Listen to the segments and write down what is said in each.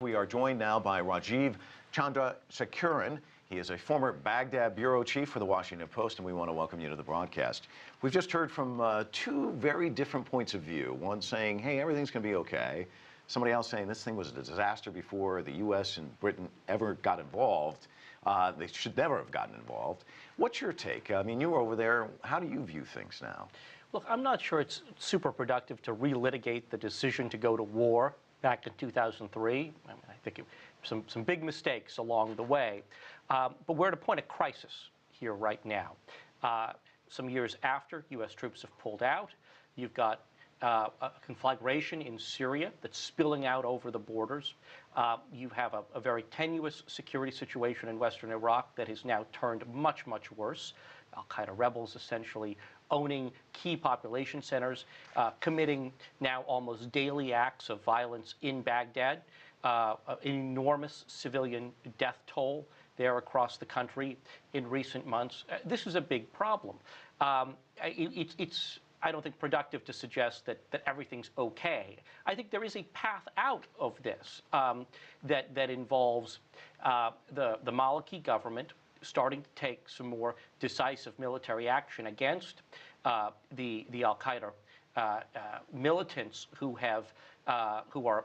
We are joined now by Rajiv Chandrasekaran. He is a former Baghdad Bureau Chief for the Washington Post, and we want to welcome you to the broadcast. We've just heard from two very different points of view. One saying, hey, everything's going to be okay. Somebody else saying this thing was a disaster before the U.S. and Britain ever got involved. They should never have gotten involved. What's your take? I mean, you were over there. How do you view things now? Look, I'm not sure it's super productive to relitigate the decision to go to war back in 2003. I mean, I think some big mistakes along the way. But we're at a point of crisis here right now. Some years after U.S. troops have pulled out, you've got a conflagration in Syria that's spilling out over the borders. You have a very tenuous security situation in western Iraq that has now turned much, much worse. Al-Qaeda rebels essentially owning key population centers, committing now almost daily acts of violence in Baghdad, an enormous civilian death toll there across the country in recent months. This is a big problem. It's I don't think productive to suggest that everything's okay. I think there is a path out of this that involves the Maliki government starting to take some more decisive military action against the Al-Qaeda militants who are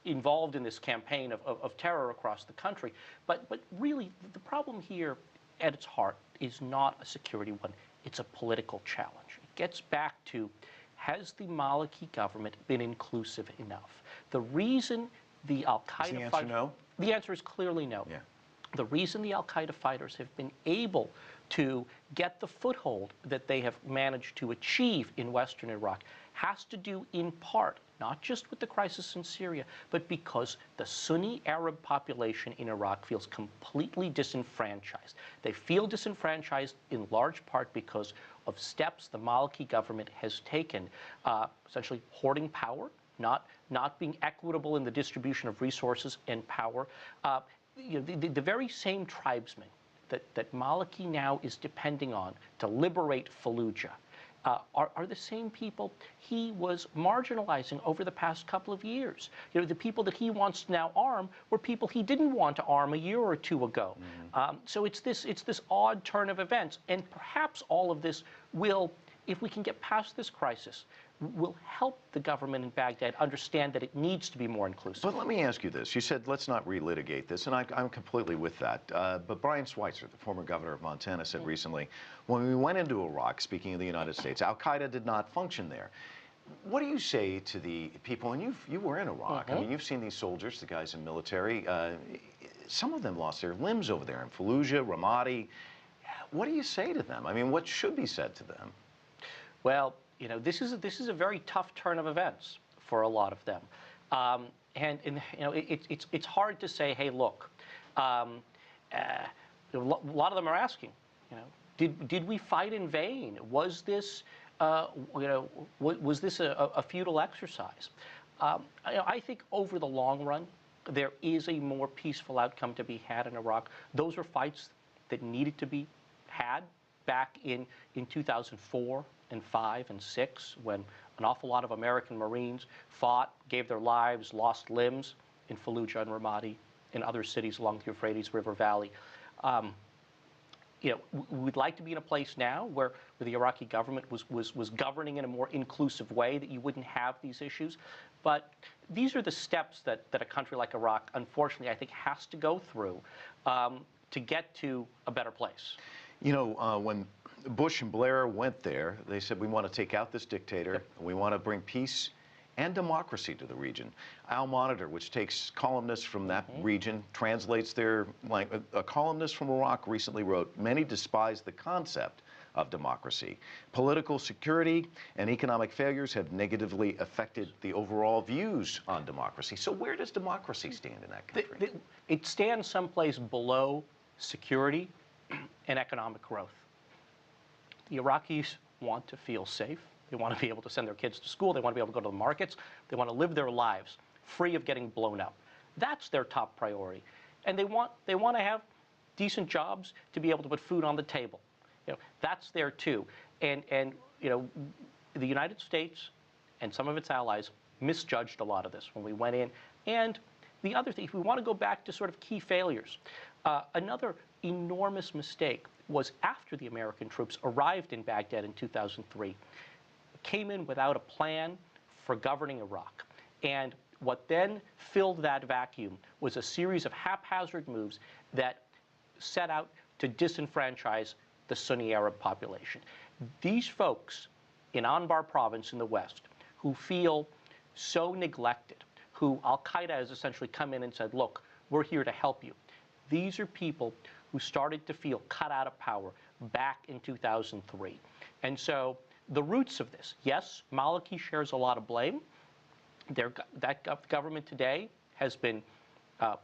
involved in this campaign of terror across the country. But really, the problem here at its heart is not a security one. It's a political challenge. It gets back to, has the Maliki government been inclusive enough? The reason the Al-Qaeda... Is the answer no? The answer is clearly no. Yeah. The reason the Al-Qaeda fighters have been able to get the foothold that they have managed to achieve in western Iraq has to do in part, not just with the crisis in Syria, but because the Sunni Arab population in Iraq feels completely disenfranchised. They feel disenfranchised in large part because of steps the Maliki government has taken, essentially hoarding power, not being equitable in the distribution of resources and power. The very same tribesmen that Maliki now is depending on to liberate Fallujah are the same people he was marginalizing over the past couple of years. The people that he wants to now arm were people he didn't want to arm a year or two ago. So it's this odd turn of events, and perhaps all of this will, if we can get past this crisis, will help the government in Baghdad understand that it needs to be more inclusive. But let me ask you this. You said, let's not relitigate this, and I'm completely with that. But Brian Schweitzer, the former governor of Montana, said recently, when we went into Iraq, speaking of the United States, Al-Qaeda did not function there. What do you say to the people, and you were in Iraq, I mean, you've seen these soldiers, the guys in military, some of them lost their limbs over there in Fallujah, Ramadi. What do you say to them? I mean, what should be said to them? Well, this is a very tough turn of events for a lot of them, and it's hard to say, hey, look, a lot of them are asking, did we fight in vain? Was this was this a futile exercise? I think over the long run, there is a more peaceful outcome to be had in Iraq. Those are fights that needed to be had back in 2004 and 5 and 6, when an awful lot of American Marines fought, gave their lives, lost limbs in Fallujah and Ramadi, in other cities along the Euphrates River Valley. We'd like to be in a place now where the Iraqi government was governing in a more inclusive way, that you wouldn't have these issues. But these are the steps that a country like Iraq, unfortunately, I think has to go through to get to a better place. When Bush and Blair went there, they said, we want to take out this dictator, and we want to bring peace and democracy to the region. Al Monitor, which takes columnists from that region, translates their language. A columnist from Iraq recently wrote, many despise the concept of democracy. Political security and economic failures have negatively affected the overall views on democracy. So where does democracy stand in that country? It stands someplace below security and economic growth. The Iraqis want to feel safe. They want to be able to send their kids to school. They want to be able to go to the markets. They want to live their lives free of getting blown up. That's their top priority. And they want to have decent jobs to be able to put food on the table. That's there too. And the United States and some of its allies misjudged a lot of this when we went in. And the other thing, if we want to go back to sort of key failures, another enormous mistake was after the American troops arrived in Baghdad in 2003, came in without a plan for governing Iraq. And what then filled that vacuum was a series of haphazard moves that set out to disenfranchise the Sunni Arab population. These folks in Anbar province in the west who feel so neglected, who Al-Qaeda has essentially come in and said, look, we're here to help you. These are people who started to feel cut out of power back in 2003. And so the roots of this, yes, Maliki shares a lot of blame. That government today has been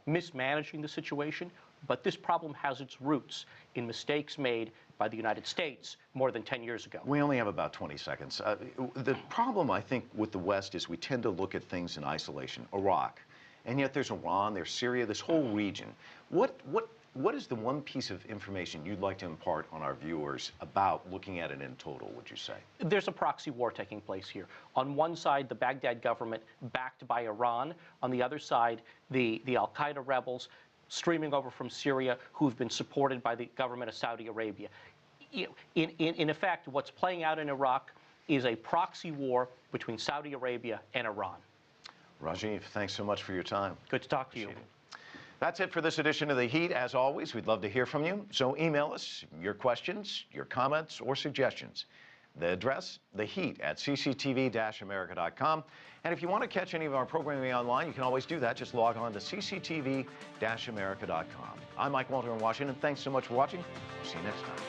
mismanaging the situation, but this problem has its roots in mistakes made by the United States more than 10 years ago. We only have about 20 seconds. The problem, I think, with the West is we tend to look at things in isolation. Iraq, and yet there's Iran, there's Syria, this whole region. What is the one piece of information you'd like to impart on our viewers about looking at it in total, would you say? There's a proxy war taking place here. On one side, the Baghdad government backed by Iran. On the other side, the Al-Qaeda rebels streaming over from Syria who've been supported by the government of Saudi Arabia. In effect, what's playing out in Iraq is a proxy war between Saudi Arabia and Iran. Rajiv, thanks so much for your time. Good to talk to you. That's it for this edition of The Heat. As always, we'd love to hear from you. So email us your questions, your comments, or suggestions. The address, theheat@cctv-america.com. And if you want to catch any of our programming online, you can always do that. Just log on to cctv-america.com. I'm Mike Walter in Washington. Thanks so much for watching. See you next time.